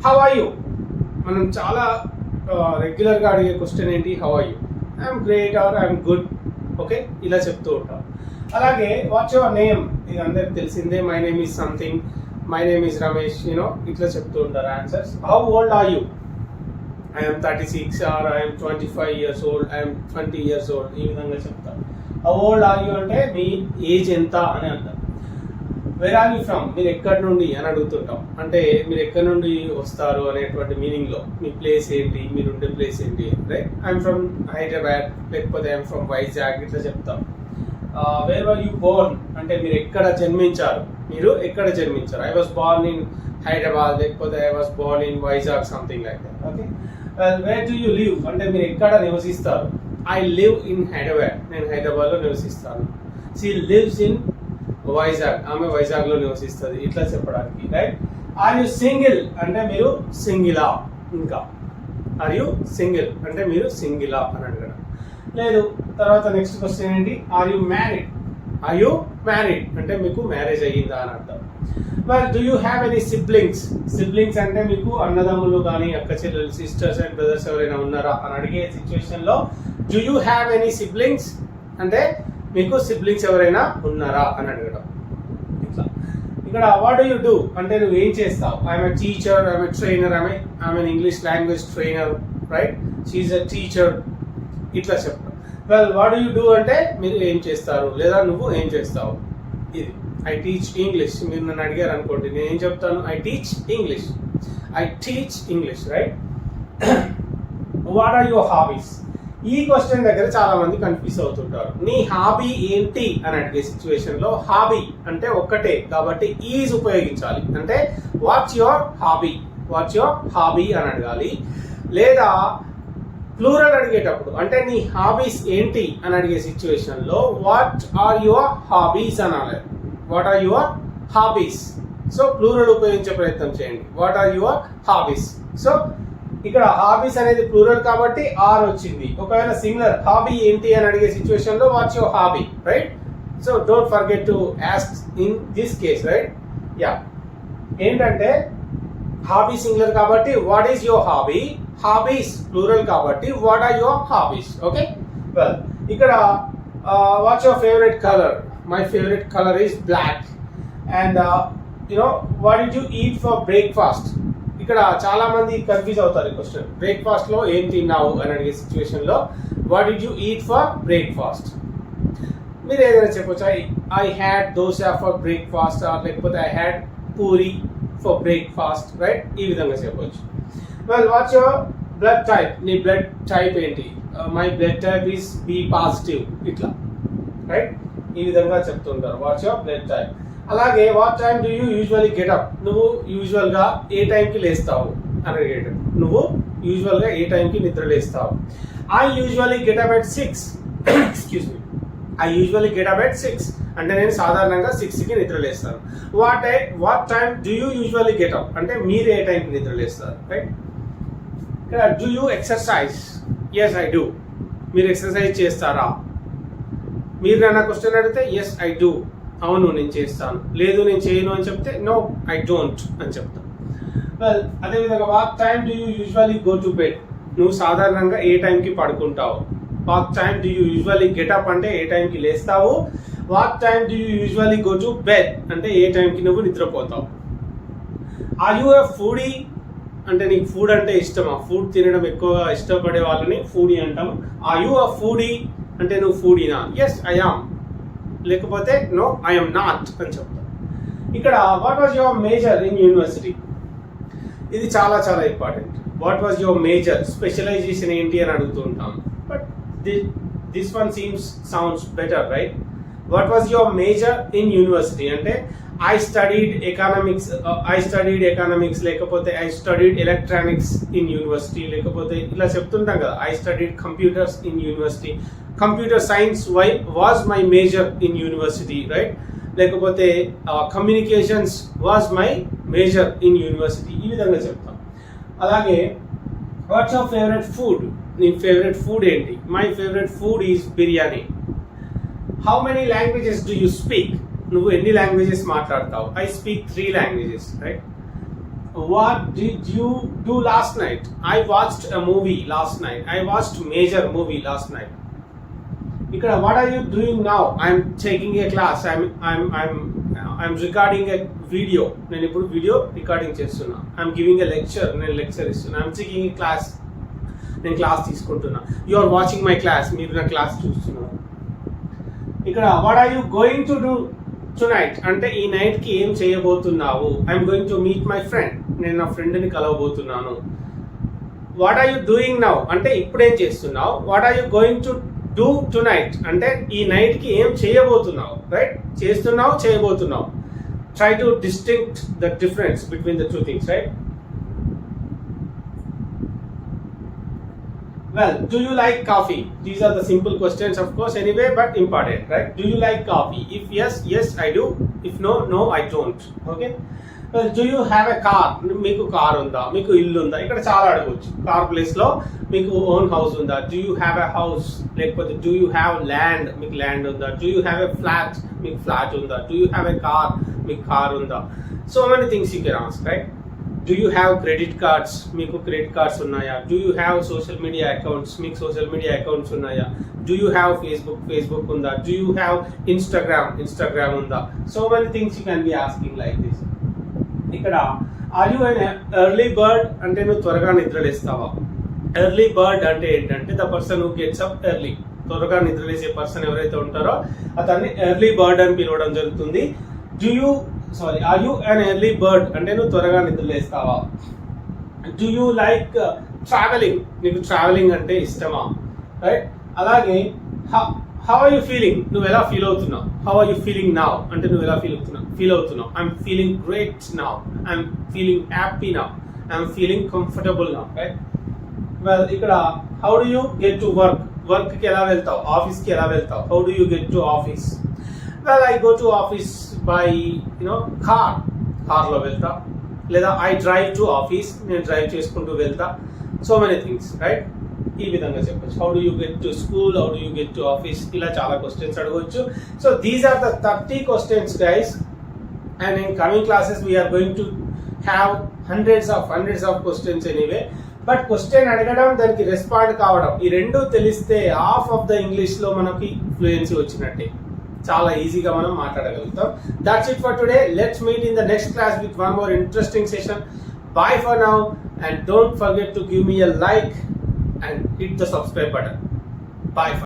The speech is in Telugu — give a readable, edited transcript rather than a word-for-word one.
హౌ ఆర్ యూ మనం చాలా రెగ్యులర్గా అడిగే క్వశ్చన్ ఏంటి, how are you. I'm great or I'm good. Okay, ఇలా చెప్తూ ఉంటాం. అలాగే వాట్స్ యువర్ నేమ్, ఇది అందరికి తెలిసిందే. My name is something, my name is Ramesh, ఇట్లా చెప్తూ ఉంటారు answers. How old are you, I'm 36 or I'm 25 years old, I'm 20 years old, ఈ విధంగా చెప్తారు. హౌ ఓల్డ్ ఆర్ యూ అంటే మీ ఏజ్ ఎంత అని అంటారు. వేర్ ఆర్ యూ ఫ్రమ్, మీరు ఎక్కడి నుండి అని అడుగుతుంటాం. అంటే మీరు ఎక్కడి నుండి వస్తారు అనేటువంటి మీనింగ్లో మీ ప్లేస్ ఏంటి, మీరు ఉండే ప్లేస్ ఏంటి అంటే ఐఎమ్ ఫ్రమ్ హైదరాబాద్, లేకపోతే ఐఎమ్ ఫ్రమ్ వైజాగ్, ఇట్లా చెప్తాం. వేర్ ఆర్ యూ బోర్న్ అంటే మీరు ఎక్కడ జన్మించారు, మీరు ఎక్కడ జన్మించారు. I was born in Hyderabad, లేకపోతే I was born in Vizag, something like that. Okay, where do you live అంటే మీరు ఎక్కడ నివసిస్తారు. ఐ లివ్ ఇన్ హైదరాబాద్, నేను హైదరాబాద్లో నివసిస్తాను. షీ లివ్స్ ఇన్ వైజాగ్, ఆమె వైజాగ్లో నివసిస్తుంది, ఇట్లా చెప్పడానికి. రైట్. ఆర్ యూ సింగిల్ అంటే మీరు సింగిలా. ఇంకా ఆర్ యూ సింగిల్ అంటే మీరు సింగిలా అని అడగడం. లేదు. తర్వాత నెక్స్ట్ క్వశ్చన్ ఏంటి, are you married. Are you married అంటే మీకు మ్యారేజ్ అయ్యిందా అని అర్థం. Well, do you have any siblings. Siblings అంటే మీకు అన్నదమ్ములు కానీ అక్క చెల్లెలు, సిస్టర్స్ అండ్ బ్రదర్స్ ఎవరైనా ఉన్నారా అని అడిగే సిచ్యువేషన్లో do you have any siblings అంటే మీకు సిబ్లింగ్స్ ఎవరైనా ఉన్నారా అని అడగడం. ఇట్లా. ఇక్కడ వాట్ డూ యూ డూ అంటే నువ్వు ఏం చేస్తావు. I'm a teacher, I'm a trainer, I'm an English language trainer, right. She's a teacher, ఇట్లా చెప్తాం. Well, what do you do అంటే మీరు ఏం చేస్తారు లేదా నువ్వు ఏం చేస్తావు. ఇది ఐ టీచ్ ఇంగ్లీష్. మీరు నన్ను అడిగారు అనుకోండి, నేను ఏం చెప్తాను, I teach English. I teach English, right. What are your hobbies. ఈ క్వశ్చన్ దగ్గర చాలా మంది కన్ఫ్యూజ్ అవుతుంటారు. నీ హాబీ ఏంటి అని అడిగే సిచ్యువేషన్ లో హాబీ అంటే ఒక్కటే కాబట్టి ఈజ్ ఉపయోగించాలి. అంటే watts your hobby, watts your hobby అని అడగాలి. లేదా ప్లూరల్ అడిగేటప్పుడు అంటే నీ హాబీస్ ఏంటి అని అడిగే సిచ్యువేషన్ లో వాట్ ఆర్ యువర్ హాబీస్ అనాలి. What are your hobbies. So plural ఉపయోగించే ప్రయత్నం చేయండి. What are your hobbies. So ఇక్కడ హాబీస్ అనేది ప్లూరల్ కాబట్టి ఆర్ వచ్చింది. ఒకవేళ సింగులర్ హాబీ ఏంటి అని అడిగే సిచ్యువేషన్ లో what's your hobby, right. So don't forget to ask in this case, right. Yeah, ఏంటంటే హాబీ సింగులర్ కాబట్టి what is your hobby, hobbies plural కాబట్టి what are your hobbies. Okay. Well, ఇక్కడ watts your favourite colour. My favourite colour is black. And what did you eat for breakfast. ఇక్కడ చాలా మంది కన్ఫ్యూజ్ అవుతారు ఈ క్వశ్చన్. బ్రేక్ఫాస్ట్ లో ఏం తిన్నావు అని అడిగే సిచ్యువేషన్ లో what did you eat for breakfast. మీరు ఏదైనా చెప్పొచ్చు, I had dosa for breakfast, లేకపోతే I had puri for breakfast, right. ఈ విధంగా చెప్పొచ్చు. Well, what's your blood type. నీ బ్లడ్ టైప్ ఏంటి. My blood type is B positive, ఇట్లా, రైట్. ఈ విధంగా చెప్తుంటారు వాట్స్ యువర్ బ్లడ్ టైప్. అలాగే what time do you usually get up. నువ్వు యూజువల్గా ఏ టైంకి లేస్తావు అని అడిగేటప్పుడు నువ్వు యూజువల్గా ఏ టైంకి నిద్ర లేస్తావు. I usually get up at 6. Excuse me, I usually get up at 6 అంటే నేను సాధారణంగా 6కి నిద్ర లేస్తాను. What time do you usually get up అంటే మీరు ఏ టైంకి నిద్ర లేస్తారు, రైట్. ఇక్కడ do you exercise. Yes I do. మీరు ఎక్సర్సైజ్ చేస్తారా. మీరు నన్ను క్వశ్చన్ అడిగితే ఎస్ ఐ డూ, అవును నేను చేస్తాను. లేదు నేను చేయను అని చెప్తే నో ఐ డోంట్ అని చెప్తాను. వెల్, అదేవిధంగా what time do you usually go to bed. నువ్వు సాధారణంగా ఏ టైంకి పడుకుంటావు. What time do you usually get up అంటే ఏ టైంకి లేస్తావు. What time do you usually go to bed అంటే ఏ టైంకి నువ్వు నిద్రపోతావు. ఆర్ యూ ఎ ఫుడీ అంటే నీకు ఫుడ్ అంటే ఇష్టమా. ఫుడ్ తినడం ఎక్కువగా ఇష్టపడే వాళ్ళని ఫుడీ అంటాం. ఆర్ యూ ఎ ఫుడీ అంటే నువ్వు ఫుడీనా. ఎస్ ఐ యామ్, లేకపోతే నో ఐఎమ్ నాట్ అని చెప్తాను. ఇక్కడ what was your major in university. ఇది చాలా చాలా important. What was your major, specialisation ఏంటి అని అడుగుతూ ఉంటాం. But this one sounds better, right. What was your major in university అంటే ఐ స్టడీడ్ ఎకనామిక్స్, లేకపోతే I studied electronics in university, లేకపోతే ఇలా చెప్తుంటాం కదా, I studied computers in university. Computer science was my major in university, right. లేకపోతే communications was my major in university, ఈ విధంగా చెప్తాం. అలాగే వాట్స్ యువర్ ఫేవరెట్ ఫుడ్. నీ ఫేవరెట్ ఫుడ్ ఏంటి. My favourite food is biryani. How many languages do you speak. నువ్వు ఎన్ని లాంగ్వేజెస్ మాట్లాడతావు. I speak 3 languages, right. what did you do last night? I watched a movie last night. I watched major movie last night. ఇక్కడ what are you doing now? I'm taking a class. I'm recording a video. నేను ఇప్పుడు వీడియో రికార్డింగ్ చేస్తున్నా. I'm giving a lecture. నేను లెక్చర్ ఇస్తున్నా. I'm taking a class. నేను క్లాస్ తీసుకుంటున్నా. You are watching my class. మీరు నా క్లాస్ చూస్తున్నారు. ఇక్కడ what are you going to do tonight? అంటే ఈ నైట్ కి ఏం చేయబోతున్నావు? I'm going to meet my friend. నేను నా ఫ్రెండ్ ని కలవబోతున్నాను. What are you doing now? అంటే ఇప్పుడు ఏం చేస్తున్నావు? What are you going to do tonight? అంటే ఈ నైట్ కి ఏం చేయబోతున్నావు? రైట్, చేస్తున్నావు, చేయబోతున్నావు. Try to distinct the difference between the two things, right? Well, do you like coffee? These are the simple questions, of course, anyway, but important, right? Do you like coffee? If yes, yes, I do. If no, no, I don't. Okay? Well, do you have a car? మీకు కార్ ఉందా? మీకు ఇల్లు ఉందా? ఇక్కడ చాలా అడగవచ్చు. కార్ ప్లేస్ లో మీకు ఓన్ హౌస్ ఉందా? Do you have a house? లేకపోతే do you have land? మీకు ల్యాండ్ ఉందా? Do you have a flat? మీకు ఫ్లాట్ ఉందా? Do you have a car? మీకు కార్ ఉందా? So many things you can ask, right? Do you have credit cards? మీకు క్రెడిట్ కార్డ్స్ ఉన్నాయా? Do you have social media accounts? మీకు సోషల్ మీడియా అకౌంట్స్ ఉన్నాయా? Do you have Facebook ఉందా? Do you have Instagram ఉందా? So many things you can be asking like this. ఇక్కడ are you an early bird? అంటే నువ్వు త్వరగా నిద్రలేస్తావా? ఎర్లీ బర్డ్ అంటే ఏంటంటే the person who gets up early. త్వరగా నిద్రలేసే పర్సన్ ఎవరైతే ఉంటారో అతన్ని ఎర్లీ బర్డ్ అని పిలవడం జరుగుతుంది. Are you an early bird అంటే నువ్వు త్వరగా నిద్రలేస్తావా? Do you like travelling? నీకు ట్రావెలింగ్ అంటే ఇష్టమా? రైట్. అలాగే హౌ ఆర్ యూ ఫీలింగ్? నువ్వు ఎలా ఫీల్ అవుతున్నావు? How are you feeling now అంటే నువ్వు ఎలా ఫీల్ అవుతున్నావు? I'm feeling great now. I'm feeling happy now. I'm feeling comfortable now. Right. Well, ఇక్కడ how do you get to work కి ఎలా వెళ్తావు? ఆఫీస్ కి ఎలా వెళ్తావు? How do you get to office? Well, I go to office by కార్లో వెళ్తా, లేదా ఐ డ్రైవ్ టు ఆఫీస్, నేను డ్రైవ్ చేసుకుంటూ వెళ్తా. So many things, right? ఈ విధంగా చెప్పచ్చు. How do you get to school? How do you get to office? ఇలా చాలా క్వశ్చన్స్ అడగవచ్చు. So these are the 30 questions, guys. And in coming classes we are going to have hundreds of questions anyway. But question అడగడం, దానికి రెస్పాండ్ కావడం, ఈ రెండు తెలిస్తే హాఫ్ ఆఫ్ ద ఇంగ్లీష్ లో మనకి ఫ్లూయెన్సీ వచ్చినట్టే. చాలా ఈజీగా మనం మాట్లాడగలుగుతాం. That's it for today. Let's meet in the next class with one more interesting session. Bye for now, and don't forget to give me a like and hit the subscribe button. Bye.